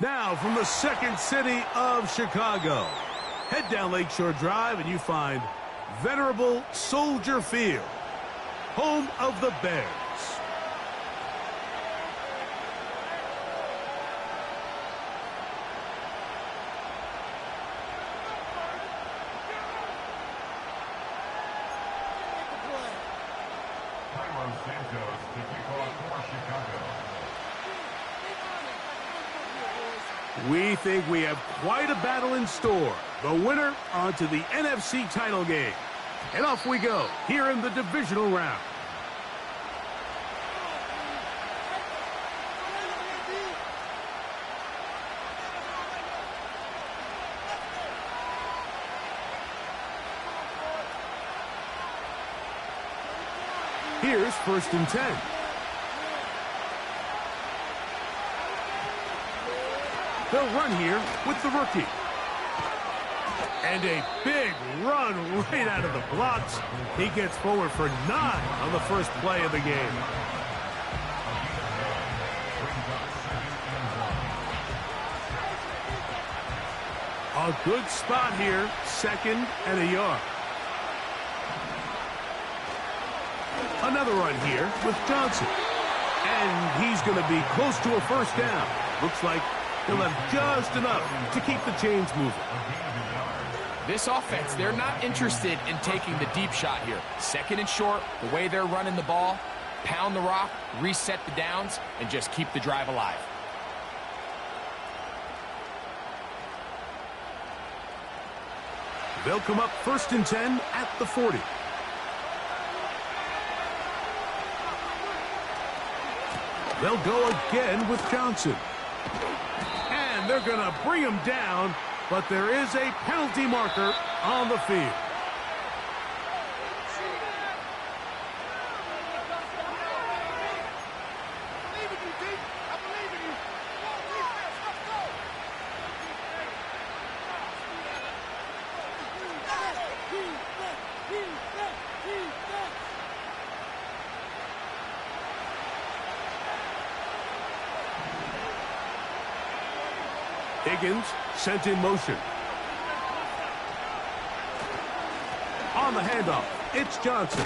Now, from the second city of Chicago, head down Lakeshore Drive and you find venerable Soldier Field, home of the Bears. We think we have quite a battle in store. The winner onto the NFC title game. And off we go here in the divisional round. Here's 1st and 10. They'll run here with the rookie. And a big run right out of the blocks. He gets forward for 9 on the first play of the game. A good spot here, 2nd and a yard. Another run here with Johnson. And he's going to be close to a 1st down. Looks like he'll have just enough to keep the chains moving. This offense, they're not interested in taking the deep shot here. 2nd and short, the way they're running the ball, pound the rock, reset the downs, and just keep the drive alive. They'll come up 1st and 10 at the 40. They'll go again with Johnson. And they're going to bring him down, but there is a penalty marker on the field. Higgins sent in motion. On the handoff, it's Johnson.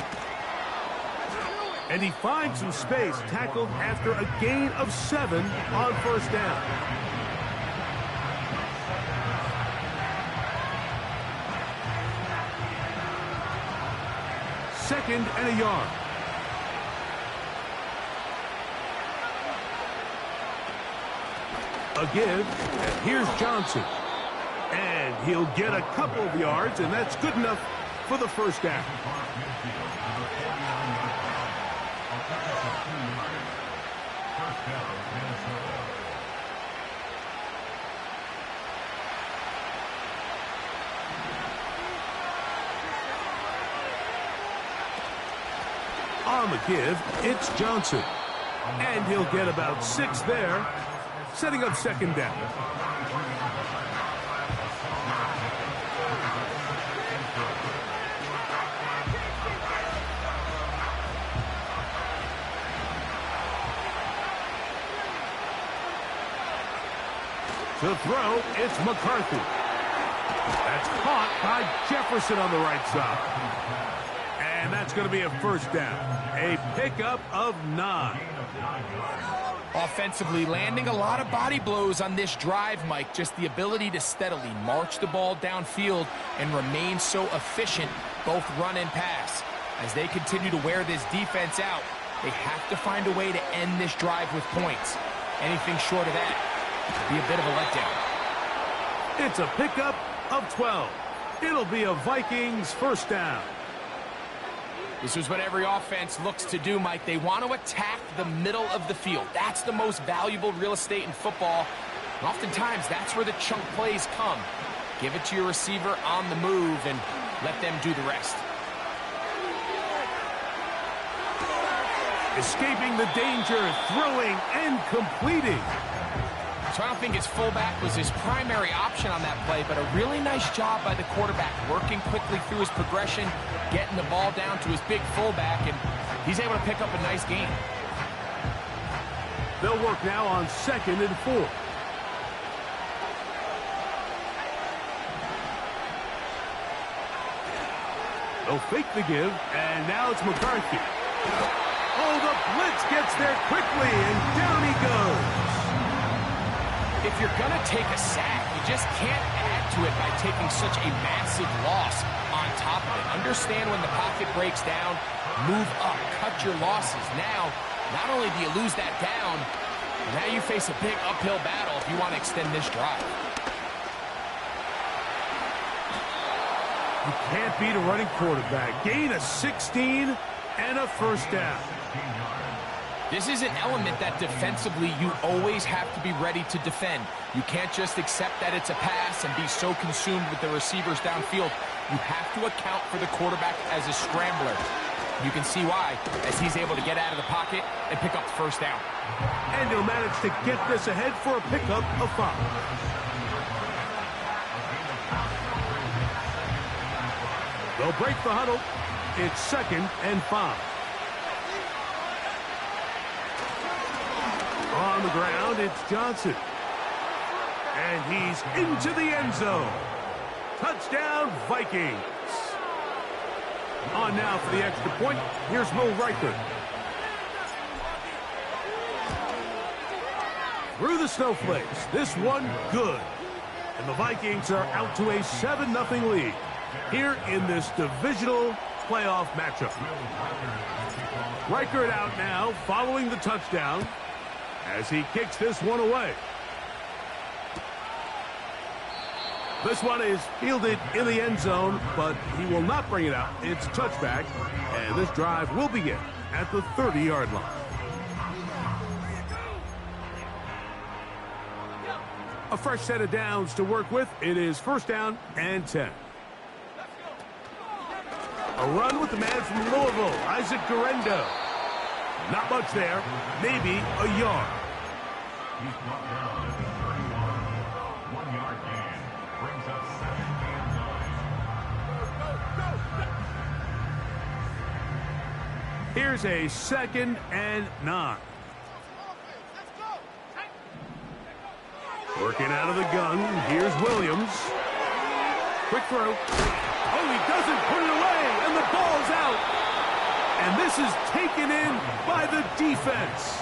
And he finds some space, tackled after a gain of 7 on 1st down. Second and a yard. A give, and here's Johnson. And he'll get a couple of yards, and that's good enough for the 1st down. On the give, it's Johnson. And he'll get about 6 there, setting up 2nd down. To throw, it's McCarthy. That's caught by Jefferson on the right side. And that's going to be a 1st down. A pickup of 9. Offensively, landing a lot of body blows on this drive, Mike. Just the ability to steadily march the ball downfield and remain so efficient, both run and pass. As they continue to wear this defense out, they have to find a way to end this drive with points. Anything short of that would be a bit of a letdown. It's a pickup of 12. It'll be a Vikings 1st down. This is what every offense looks to do, Mike. They want to attack the middle of the field. That's the most valuable real estate in football. And oftentimes, that's where the chunk plays come. Give it to your receiver on the move and let them do the rest. Escaping the danger, throwing and completing. So I don't think his fullback was his primary option on that play, but a really nice job by the quarterback, working quickly through his progression, getting the ball down to his big fullback, and he's able to pick up a nice gain. They'll work now on 2nd and 4. They'll fake the give, and now it's McCarthy. Oh, the blitz gets there quickly, and down he goes. If you're going to take a sack, you just can't add to it by taking such a massive loss on top of it. Understand when the pocket breaks down, move up, cut your losses. Now, not only do you lose that down, now you face a big uphill battle if you want to extend this drive. You can't beat a running quarterback. Gain of 16 and a first down. This is an element that defensively you always have to be ready to defend. You can't just accept that it's a pass and be so consumed with the receivers downfield. You have to account for the quarterback as a scrambler. You can see why, as he's able to get out of the pocket and pick up the first down. And he'll manage to get this ahead for a pickup of 5. They'll break the huddle. It's 2nd and 5. On the ground, it's Johnson. And he's into the end zone. Touchdown, Vikings. On now for the extra point. Here's Will Reichert. Through the snowflakes. This one good. And the Vikings are out to a 7-0 lead here in this divisional playoff matchup. Reichert out now following the touchdown as he kicks this one away. This one is fielded in the end zone, but he will not bring it out. It's touchback, and this drive will begin at the 30-yard line. A fresh set of downs to work with. It is 1st down and 10. A run with the man from Louisville, Isaac Guerrero. Not much there, maybe a yard. Here's a 2nd and 9. Working out of the gun, here's Williams. Quick throw. Oh, he doesn't put it away, and the ball's out. And this is taken in by the defense.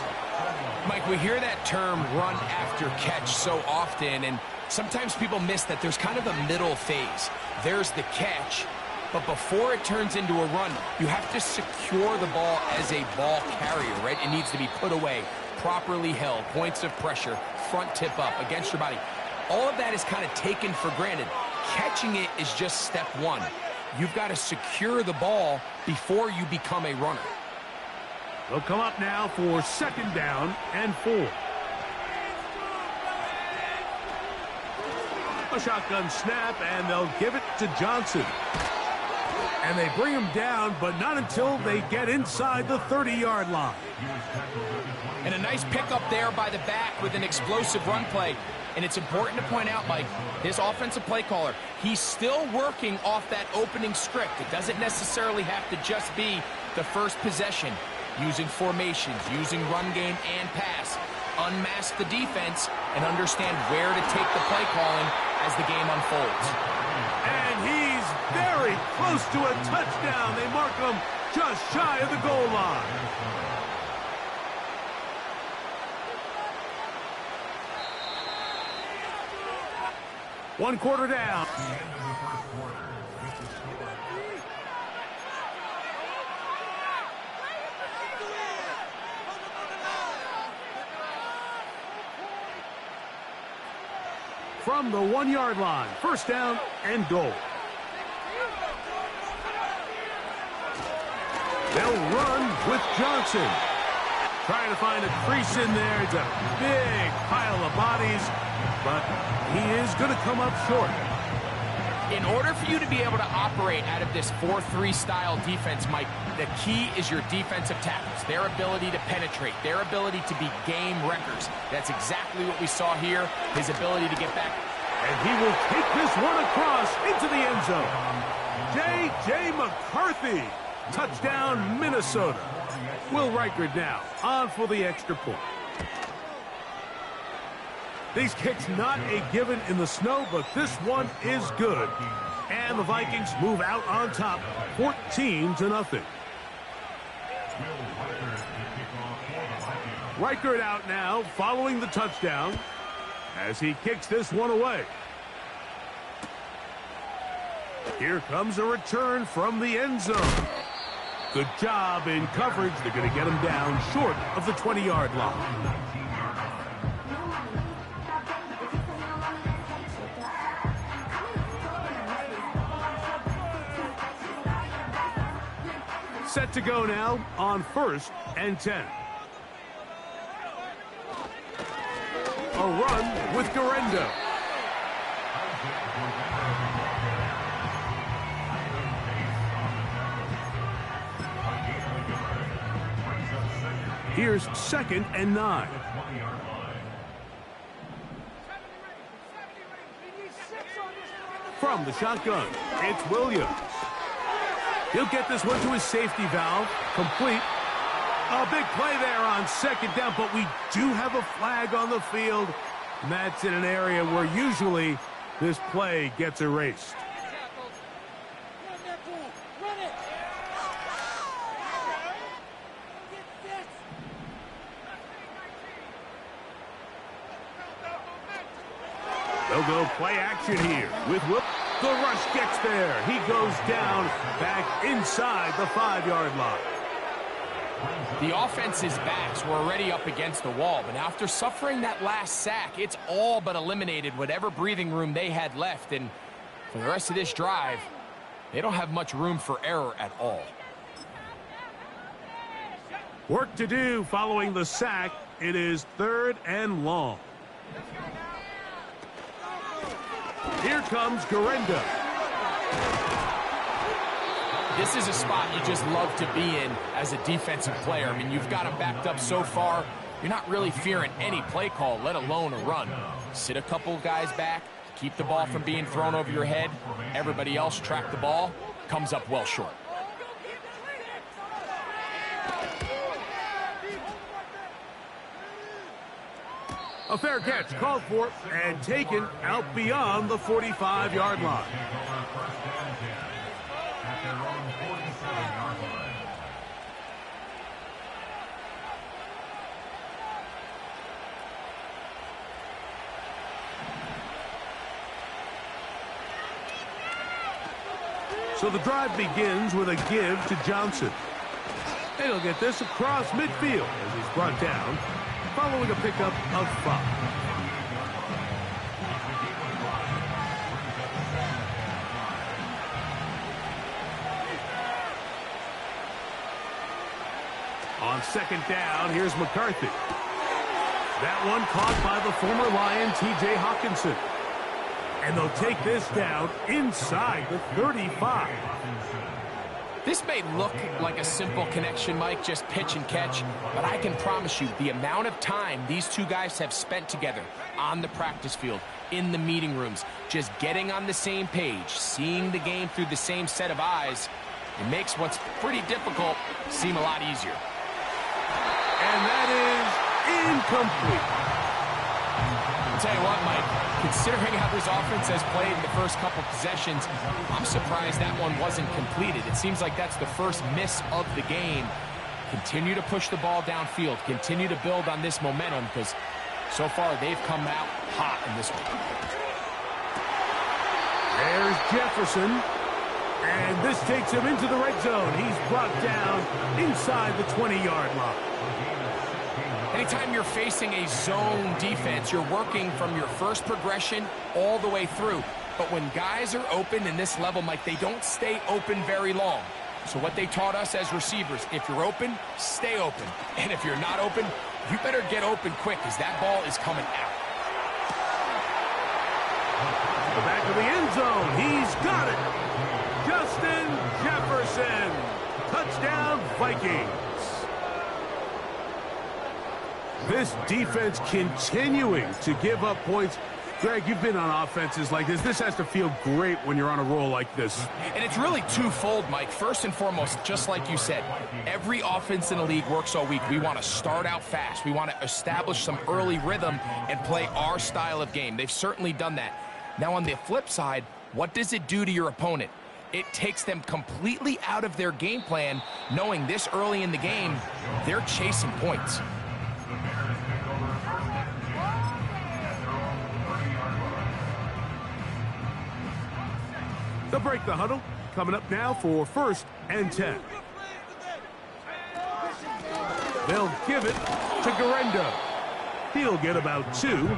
Mike, we hear that term run after catch so often, and sometimes people miss that there's kind of a middle phase. There's the catch, but before it turns into a run, you have to secure the ball as a ball carrier, right? It needs to be put away, properly held, points of pressure, front tip up against your body. All of that is kind of taken for granted. Catching it is just step one. You've got to secure the ball before you become a runner. They'll come up now for 2nd down and 4. A shotgun snap, and they'll give it to Johnson. And they bring him down, but not until they get inside the 30-yard line. And a nice pickup there by the back with an explosive run play. And it's important to point out, Mike, this offensive play caller, he's still working off that opening script. It doesn't necessarily have to just be the first possession. Using formations, using run game and pass. Unmask the defense and understand where to take the play calling as the game unfolds. And he's very close to a touchdown. They mark him just shy of the goal line. One quarter down. From the 1-yard line, 1st down and goal. They'll run with Johnson. Trying to find a crease in there. It's a big pile of bodies, but he is going to come up short. In order for you to be able to operate out of this 4-3 style defense, Mike, the key is your defensive tackles, their ability to penetrate, their ability to be game wreckers. That's exactly what we saw here, his ability to get back. And he will take this one across into the end zone. J.J. McCarthy, touchdown Minnesota. Will Reichert now on for the extra point. These kicks not a given in the snow, but this one is good. And the Vikings move out on top, 14-0. Reichert out now, following the touchdown, as he kicks this one away. Here comes a return from the end zone. Good job in coverage. They're going to get him down short of the 20-yard line. Set to go now on 1st and 10. A run with Garendo. Here's 2nd and 9. From the shotgun, it's Williams. He'll get this one to his safety valve. Complete. A big play there on 2nd down, but we do have a flag on the field. And that's in an area where usually this play gets erased. They'll go play action here with Whoop. The rush gets there. He goes down back inside the 5-yard line. The offense's backs were already up against the wall, but after suffering that last sack, it's all but eliminated whatever breathing room they had left. And for the rest of this drive, they don't have much room for error at all. Work to do following the sack. It is 3rd and long. Here comes Garendo. This is a spot you just love to be in as a defensive player. I mean, you've got them backed up so far, you're not really fearing any play call, let alone a run. Sit a couple guys back, keep the ball from being thrown over your head. Everybody else track the ball, comes up well short. A fair catch called for and taken out beyond the 45-yard line. So the drive begins with a give to Johnson. And he'll get this across midfield as he's brought down, following a pickup of 5. On 2nd down, here's McCarthy. That one caught by the former Lion, T.J. Hawkinson. And they'll take this down inside the 35. This may look like a simple connection, Mike, just pitch and catch, but I can promise you the amount of time these two guys have spent together on the practice field, in the meeting rooms, just getting on the same page, seeing the game through the same set of eyes, it makes what's pretty difficult seem a lot easier. And that is incomplete. I'll tell you what, Mike, considering how this offense has played in the first couple possessions, I'm surprised that one wasn't completed. It seems like that's the first miss of the game. Continue to push the ball downfield. Continue to build on this momentum because so far they've come out hot in this one. There's Jefferson. And this takes him into the red zone. He's brought down inside the 20-yard line. Anytime you're facing a zone defense, you're working from your first progression all the way through. But when guys are open in this level, Mike, they don't stay open very long. So what they taught us as receivers, if you're open, stay open. And if you're not open, you better get open quick because that ball is coming out. The back of the end zone. He's got it. Justin Jefferson. Touchdown, Vikings. This defense continuing to give up points. Greg, you've been on offenses like this. This has to feel great when you're on a roll like this. And it's really twofold, Mike. First and foremost, just like you said, every offense in the league works all week. We want to start out fast. We want to establish some early rhythm and play our style of game. They've certainly done that. Now, on the flip side, What does it do to your opponent? It takes them completely out of their game plan, knowing this early in the game, they're chasing points. They'll break the huddle. Coming up now for 1st and 10. They'll give it to Garendo. He'll get about 2.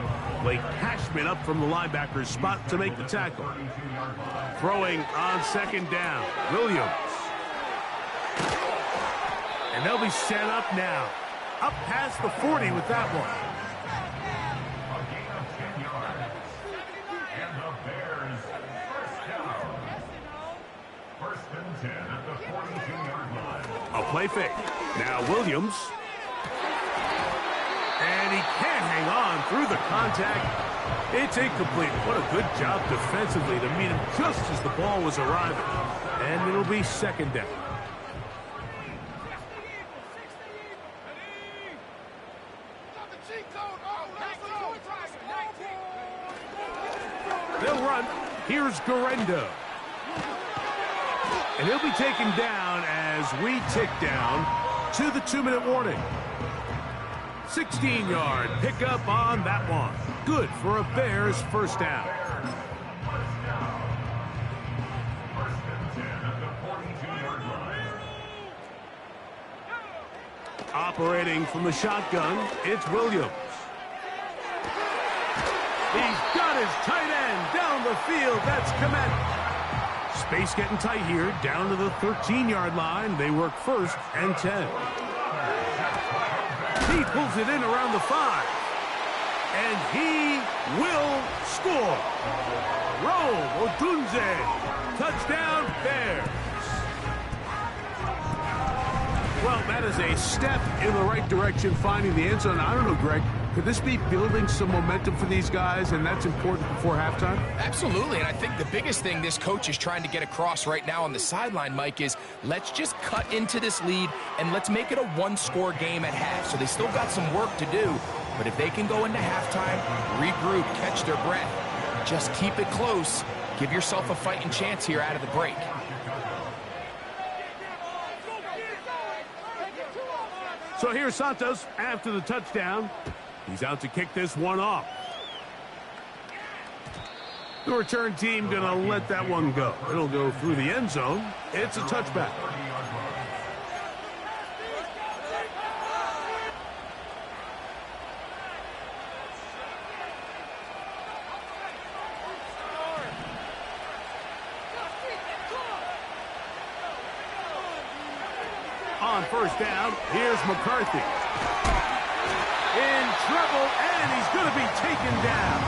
Blake Cashman up from the linebacker's spot to make the tackle. Throwing on 2nd down, Williams. And they'll be set up now. Up past the 40 with that one. A play fake. Now Williams. And he can't hang on through the contact. It's incomplete. What a good job defensively to meet him just as the ball was arriving. And it'll be 2nd down. They'll run. Here's Garendo. And he'll be taken down as we tick down to the 2-minute warning. 16-yard pickup on that one. Good for a Bears 1st down. Operating from the shotgun, it's Williams. He's got his tight end down the field. That's Komet. Space getting tight here, down to the 13-yard line. They work 1st and 10. He pulls it in around the 5. And he will score. Rome Odunze. Touchdown, Bears. Well, that is a step in the right direction, finding the end zone. I don't know, Greg. Could this be building some momentum for these guys, and that's important before halftime? Absolutely, and I think the biggest thing this coach is trying to get across right now on the sideline, Mike, is let's just cut into this lead, and let's make it a one-score game at half. So they still got some work to do, but if they can go into halftime, regroup, catch their breath, just keep it close, give yourself a fighting chance here out of the break. So here's Santos after the touchdown. He's out to kick this one off. The return team going to let that one go. It'll go through the end zone. It's a touchback. On 1st down, here's McCarthy. In trouble, and he's going to be taken down.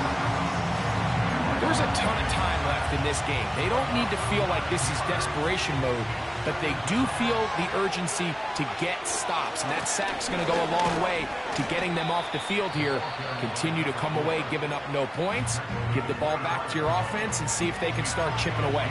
There's a ton of time left in this game. They don't need to feel like this is desperation mode, but they do feel the urgency to get stops, and that sack's going to go a long way to getting them off the field here. Continue to come away giving up no points, give the ball back to your offense, and see if they can start chipping away.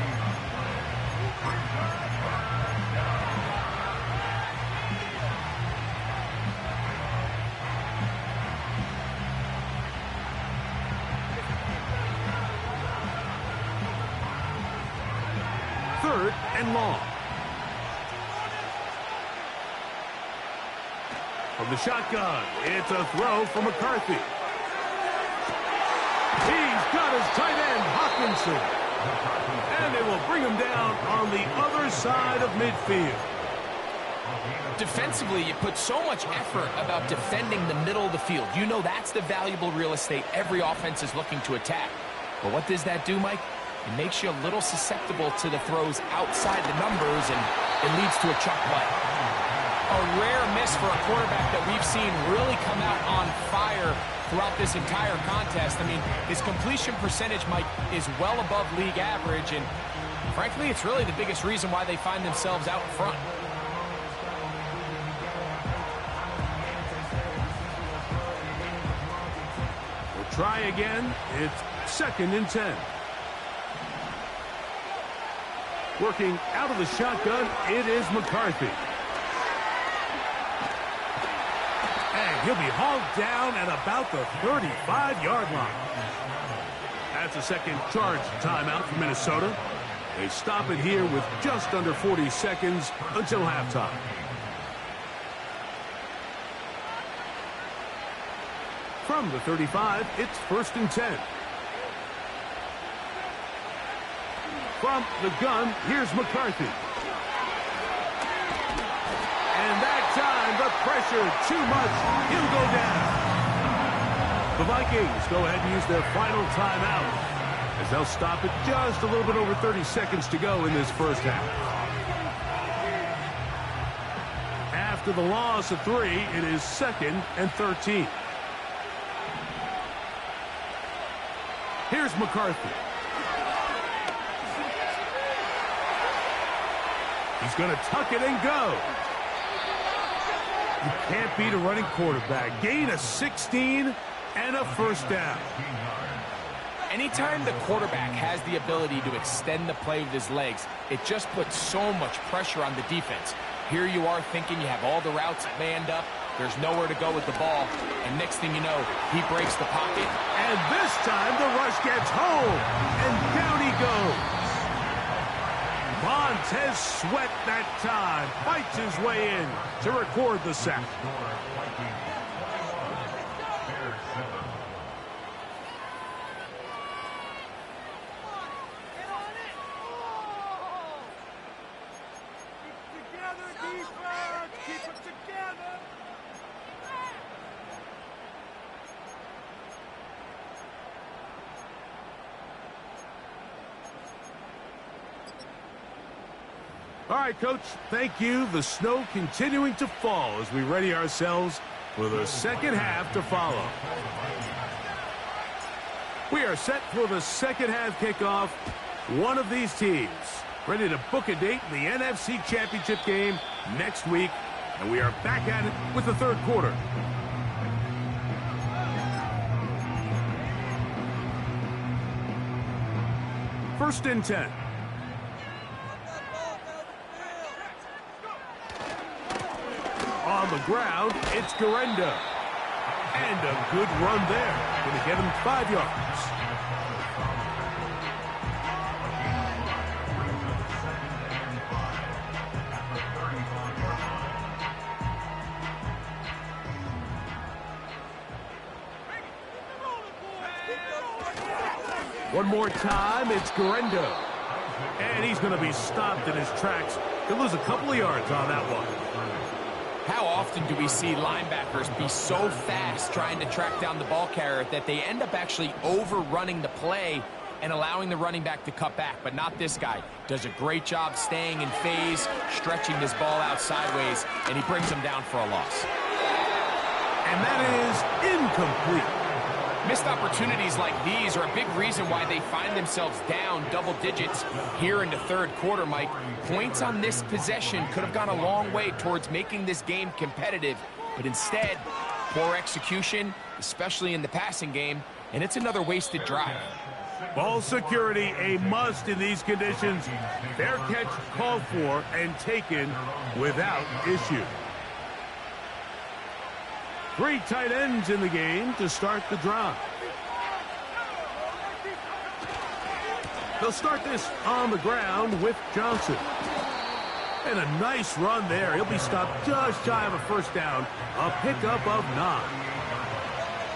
Long. From the shotgun, it's a throw for McCarthy. He's got his tight end, Hawkinson. And they will bring him down on the other side of midfield. Defensively, you put so much effort about defending the middle of the field. You know that's the valuable real estate every offense is looking to attack. But what does that do, Mike? It makes you a little susceptible to the throws outside the numbers, and it leads to a chuck play. A rare miss for a quarterback that we've seen really come out on fire throughout this entire contest. I mean, his completion percentage, Mike, is well above league average, and frankly, it's really the biggest reason why they find themselves out in front. We'll try again. It's 2nd and 10. Working out of the shotgun, it is McCarthy. And he'll be hauled down at about the 35-yard line. That's a second charge timeout for Minnesota. They stop it here with just under 40 seconds until halftime. From the 35, it's 1st and 10. From the gun, here's McCarthy. And that time, the pressure too much. He'll go down. The Vikings go ahead and use their final timeout as they'll stop it just a little bit over 30 seconds to go in this first half. After the loss of 3, it is 2nd and 13. Here's McCarthy. He's going to tuck it and go. You can't beat a running quarterback. Gain of 16 and a first down. Anytime the quarterback has the ability to extend the play with his legs, it just puts so much pressure on the defense. Here you are thinking you have all the routes manned up. There's nowhere to go with the ball. And next thing you know, he breaks the pocket. And this time the rush gets home. And down he goes. Montez Sweat that time fights his way in to record the sack. All right, Coach, thank you. The snow continuing to fall as we ready ourselves for the second half to follow. We are set for the second half kickoff. One of these teams ready to book a date in the NFC Championship game next week, and we are back at it with the third quarter. First and 10. On the ground, it's Garenda. And a good run there. Going to get him 5 yards. One more time, it's Garenda. And he's going to be stopped in his tracks. He'll lose a couple of yards on that one. How often do we see linebackers be so fast trying to track down the ball carrier that they end up actually overrunning the play and allowing the running back to cut back? But not this guy. Does a great job staying in phase, stretching this ball out sideways, and he brings him down for a loss. And that is incomplete. Missed opportunities like these are a big reason why they find themselves down double digits here in the third quarter, Mike. Points on this possession could have gone a long way towards making this game competitive, but instead, poor execution, especially in the passing game, and it's another wasted drive. Ball security a must in these conditions. Fair catch called for and taken without issue. 3 tight ends in the game to start the drive. They'll start this on the ground with Johnson. And a nice run there. He'll be stopped just shy of a first down. A pickup of 9.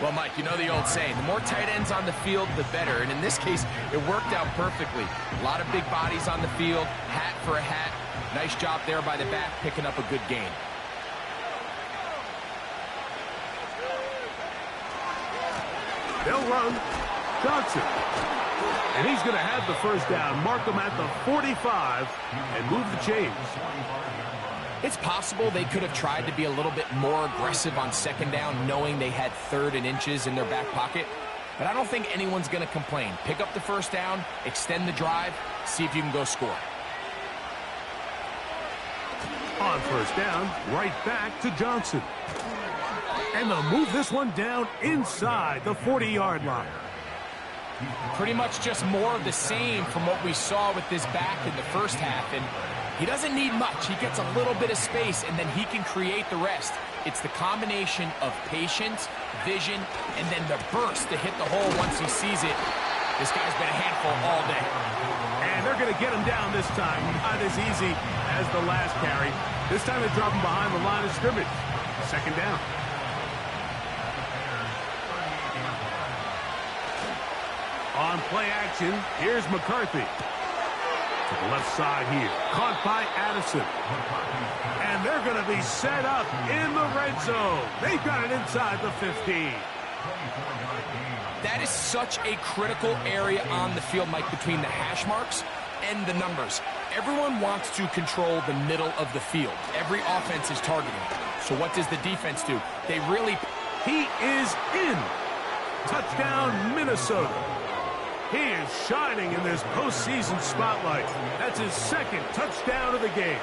Well, Mike, you know the old saying, the more tight ends on the field, the better. And in this case, it worked out perfectly. A lot of big bodies on the field, hat for a hat. Nice job there by the back, picking up a good gain. They'll run. Johnson. And he's going to have the first down. Mark him at the 45 and move the chains. It's possible they could have tried to be a little bit more aggressive on second down, knowing they had 3rd and inches in their back pocket. But I don't think anyone's going to complain. Pick up the first down, extend the drive, see if you can go score. On first down, right back to Johnson. And they'll move this one down inside the 40-yard line. Pretty much just more of the same from what we saw with this back in the first half. And he doesn't need much. He gets a little bit of space, and then he can create the rest. It's the combination of patience, vision, and then the burst to hit the hole once he sees it. This guy's been a handful all day. And they're going to get him down this time. Not as easy as the last carry. This time they drop him behind the line of scrimmage. Second down. On play action, here's McCarthy. To the left side here. Caught by Addison. And they're going to be set up in the red zone. They've got it inside the 15. That is such a critical area on the field, Mike, between the hash marks and the numbers. Everyone wants to control the middle of the field. Every offense is targeting. So what does the defense do? They really... He is in. Touchdown, Minnesota. He is shining in this postseason spotlight. That's his second touchdown of the game.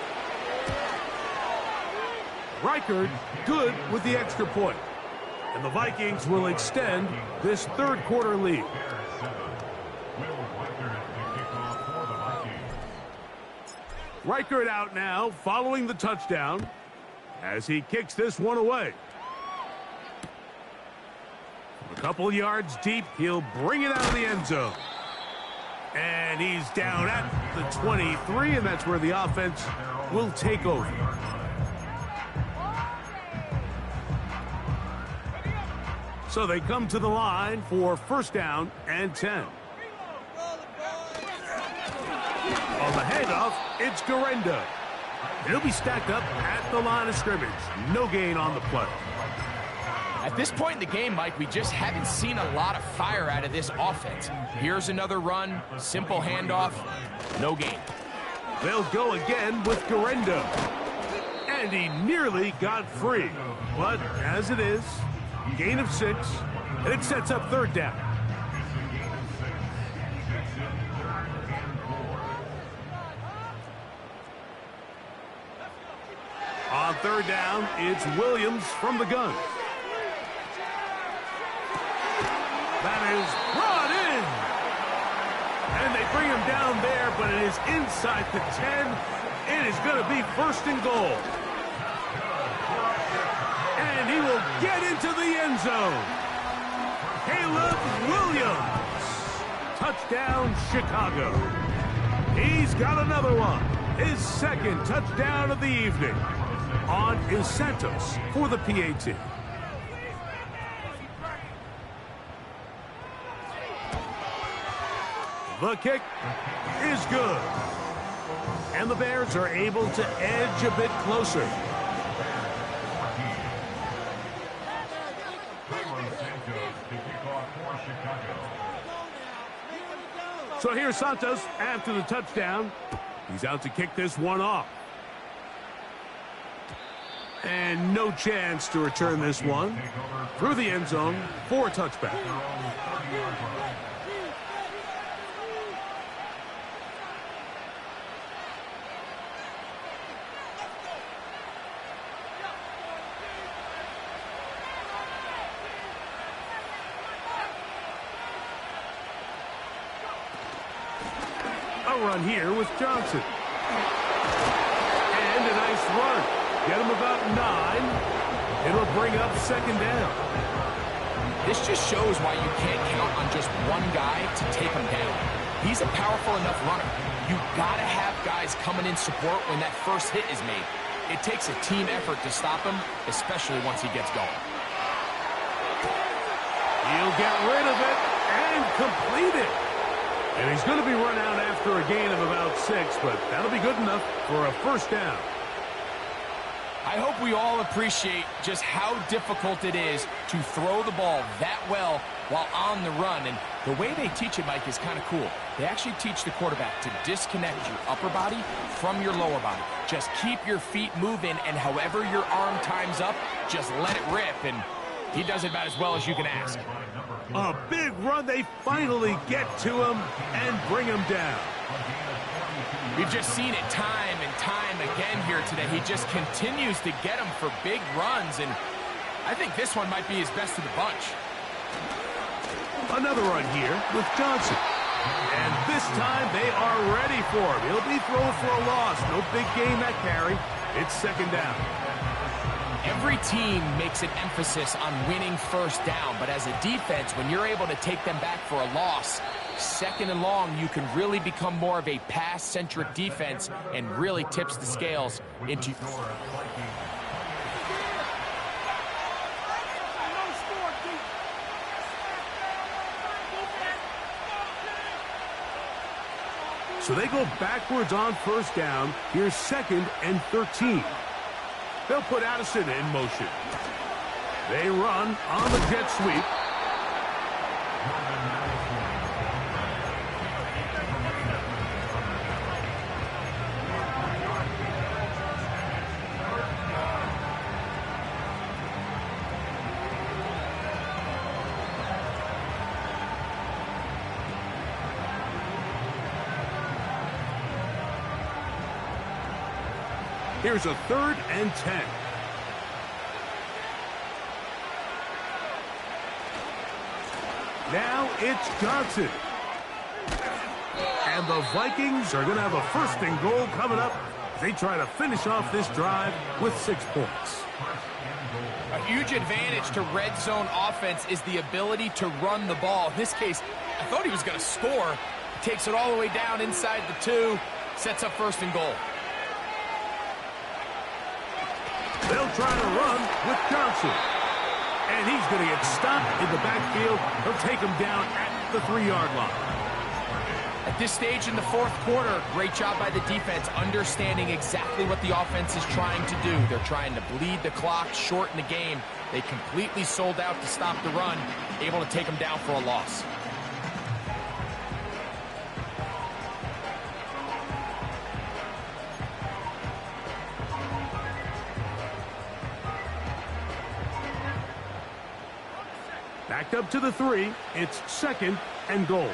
Reichard good with the extra point. And the Vikings will extend this third quarter lead. Reichard out now following the touchdown as he kicks this one away. A couple yards deep, he'll bring it out of the end zone. And he's down at the 23, and that's where the offense will take over. So they come to the line for first down and 10. On the handoff, it's Garendo. He'll be stacked up at the line of scrimmage. No gain on the play. At this point in the game, Mike, we just haven't seen a lot of fire out of this offense. Here's another run, simple handoff, no gain. They'll go again with Garendo. And he nearly got free. But as it is, gain of 6, and it sets up third down. On third down, it's Williams from the gun. That is brought in. And they bring him down there, but it is inside the 10. It is going to be first and goal. And he will get into the end zone. Caleb Williams. Touchdown, Chicago. He's got another one. His second touchdown of the evening. On is Santos for the PAT. The kick is good. And the Bears are able to edge a bit closer. So here's Santos after the touchdown. He's out to kick this one off. And no chance to return this one through the end zone for a touchback. A run here with Johnson. And a nice run. Get him about 9. It'll bring up second down. This just shows why you can't count on just one guy to take him down. He's a powerful enough runner. You gotta have guys coming in support when that first hit is made. It takes a team effort to stop him, especially once he gets going. He'll get rid of it and complete it. And he's going to be run out after a gain of about 6, but that'll be good enough for a first down. I hope we all appreciate just how difficult it is to throw the ball that well while on the run. And the way they teach it, Mike, is kind of cool. They actually teach the quarterback to disconnect your upper body from your lower body. Just keep your feet moving, and however your arm times up, just let it rip. And he does it about as well as you can ask. A big run. They finally get to him and bring him down. We've just seen it time and time again here today. He just continues to get them for big runs, and I think this one might be his best of the bunch. Another run here with Johnson. And this time they are ready for him. He'll be thrown for a loss. No big gain that carry. It's second down. Every team makes an emphasis on winning first down, but as a defense, when you're able to take them back for a loss, second and long, you can really become more of a pass-centric defense and really tips the scales into... So they go backwards on first down. Here's 2nd and 13. They'll put Addison in motion. They run on the jet sweep. Here's a 3rd and 10. Now it's Johnson. And the Vikings are going to have a 1st and goal coming up as they try to finish off this drive with 6 points. A huge advantage to red zone offense is the ability to run the ball. In this case, I thought he was going to score. Takes it all the way down inside the 2, sets up 1st and goal. They'll try to run with Johnson. And he's going to get stopped in the backfield. He'll take him down at the 3-yard line. At this stage in the 4th quarter, great job by the defense, understanding exactly what the offense is trying to do. They're trying to bleed the clock, shorten the game. They completely sold out to stop the run, able to take him down for a loss. Backed up to the 3. It's 2nd and goal.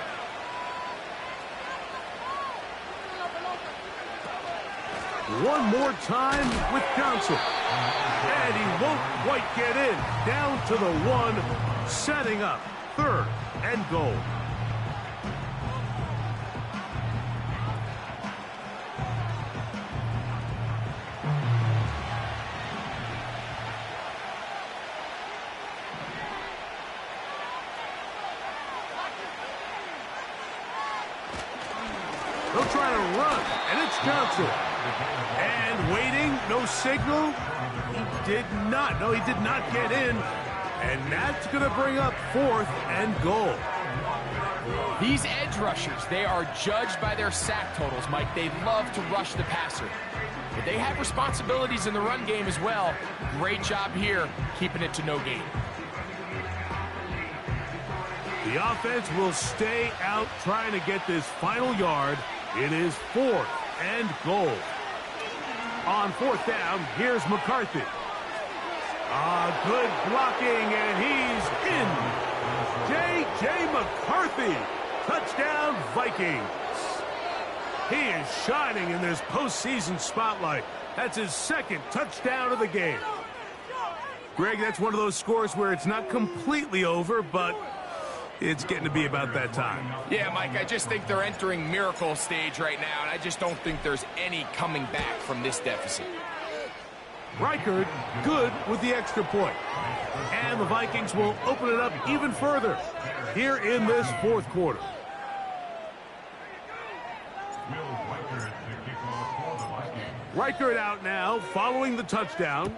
One more time with Johnson. And he won't quite get in. Down to the 1. Setting up 3rd and goal. They'll try to run, and it's Johnson. And waiting, no signal. He did not. No, he did not get in. And that's going to bring up 4th and goal. These edge rushers, they are judged by their sack totals, Mike. They love to rush the passer. But they have responsibilities in the run game as well. Great job here, keeping it to no gain. The offense will stay out trying to get this final yard. It is 4th and goal. On 4th down, here's McCarthy. Good blocking, and he's in. J.J. McCarthy. Touchdown, Vikings. He is shining in this postseason spotlight. That's his 2nd touchdown of the game. Greg, that's one of those scores where it's not completely over, but it's getting to be about that time. Yeah, Mike, I just think they're entering miracle stage right now, and I just don't think there's any coming back from this deficit. Reichard good with the extra point. And the Vikings will open it up even further here in this 4th quarter. Reichard out now following the touchdown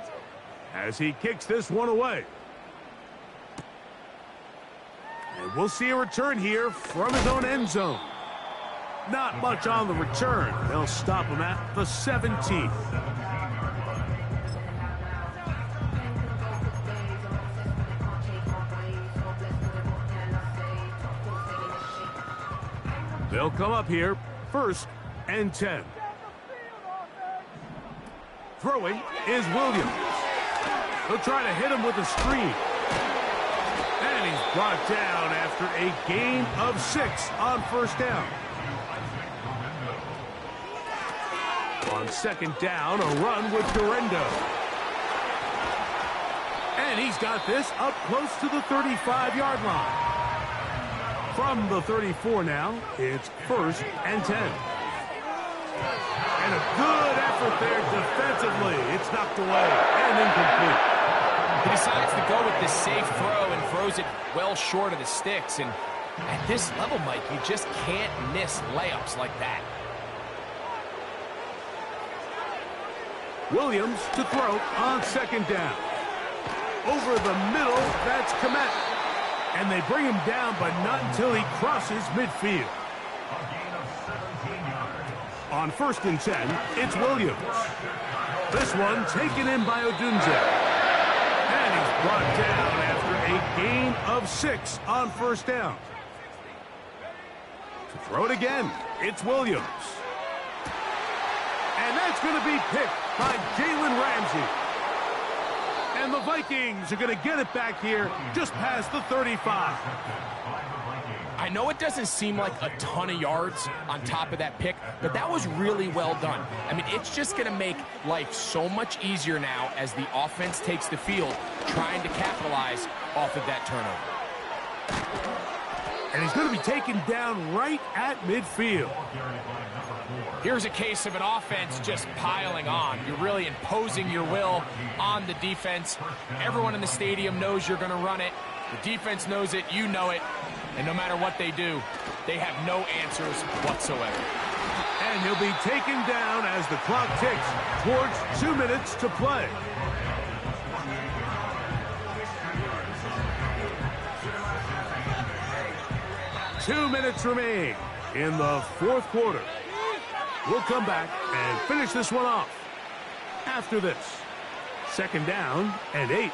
as he kicks this one away. And we'll see a return here from his own end zone. Not much on the return. They'll stop him at the 17th. They'll come up here, 1st and 10. Throwing is Williams. They'll try to hit him with a screen. And he's brought down after a gain of 6 on 1st down. On 2nd down, a run with Durendo. And he's got this up close to the 35-yard line. From the 34 now, it's 1st and 10. And a good effort there defensively. It's knocked away and incomplete. He decides to go with this safe throw and throws it well short of the sticks. And at this level, Mike, you just can't miss layups like that. Williams to throw on second down. Over the middle, that's Komet. And they bring him down, but not until he crosses midfield. On 1st and 10, it's Williams. This one taken in by Odunze. And he's brought down after a gain of 6 on 1st down. To throw it again, it's Williams. And that's going to be picked by Jalen Ramsey. And the Vikings are going to get it back here just past the 35. I know it doesn't seem like a ton of yards on top of that pick, but that was really well done. I mean, it's just going to make life so much easier now as the offense takes the field, trying to capitalize off of that turnover. And he's going to be taken down right at midfield. Here's a case of an offense just piling on. You're really imposing your will on the defense. Everyone in the stadium knows you're going to run it. The defense knows it, you know it. And no matter what they do, they have no answers whatsoever. And he'll be taken down as the clock ticks towards 2 minutes to play. Two minutes remain in the 4th quarter. We'll come back and finish this one off after this. 2nd down and 8.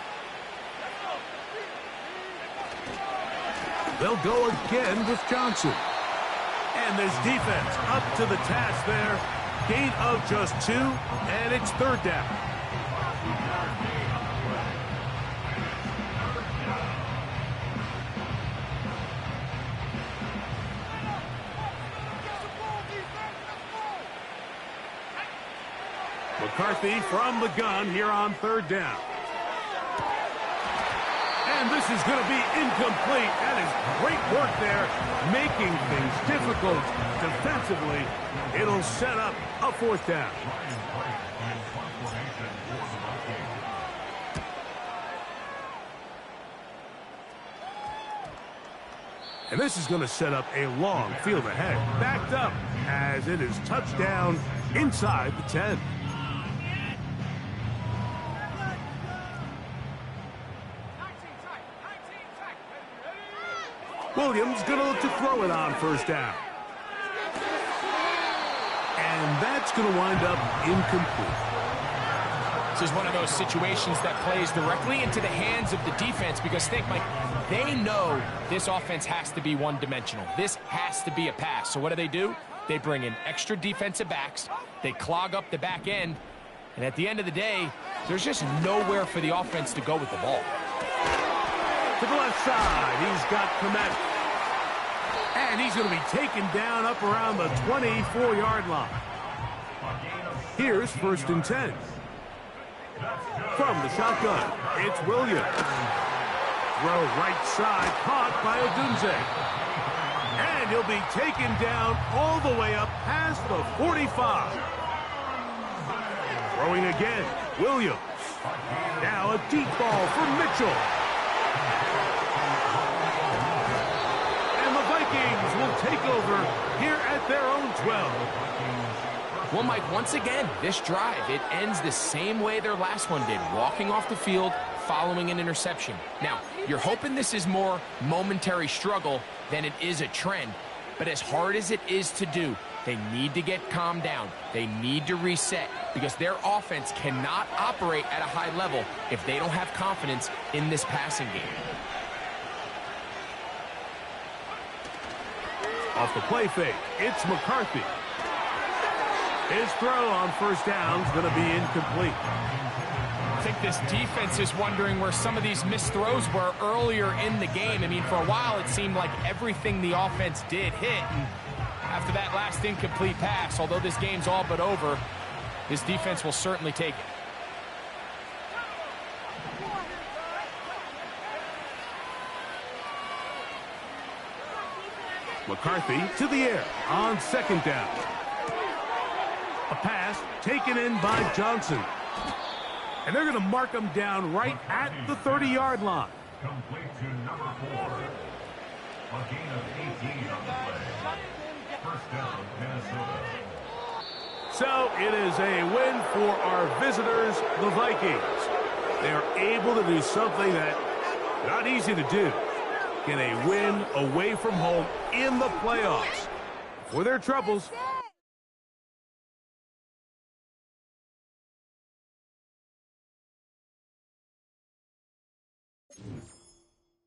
They'll go again with Johnson. And this defense up to the task there. Gain of just 2, and it's 3rd down. McCarthy from the gun here on 3rd down. And this is going to be incomplete. That is great work there, making things difficult defensively. It'll set up a 4th down. And this is going to set up a long field ahead. Backed up as it is touchdown inside the 10. Williams going to look to throw it on 1st down. And that's going to wind up incomplete. This is one of those situations that plays directly into the hands of the defense because, think, Mike, they know this offense has to be one-dimensional. This has to be a pass. So what do? They bring in extra defensive backs. They clog up the back end. And at the end of the day, there's just nowhere for the offense to go with the ball. To the left side, he's got Komet. And he's going to be taken down up around the 24-yard line. Here's 1st and 10. From the shotgun, it's Williams. Throw right side, caught by Odunze. And he'll be taken down all the way up past the 45. Throwing again, Williams. Now a deep ball for Mitchell. And the Vikings will take over here at their own 12. Well, Mike, once again, this drive, it ends the same way their last one did, walking off the field, following an interception. Now, you're hoping this is more momentary struggle than it is a trend, but as hard as it is to do, they need to get calmed down. They need to reset because their offense cannot operate at a high level if they don't have confidence in this passing game. Off the play fake, it's McCarthy. His throw on 1st down is going to be incomplete. I think this defense is wondering where some of these missed throws were earlier in the game. I mean, for a while, it seemed like everything the offense did hit. And after that last incomplete pass, although this game's all but over, this defense will certainly take it. McCarthy to the air on 2nd down. A pass taken in by Johnson. And they're going to mark him down right at the 30-yard line. Complete to number 4. A gain of 18 on the play. First down, Minnesota. So it is a win for our visitors, the Vikings. They are able to do something that not easy to do. Get a win away from home in the playoffs. For their troubles,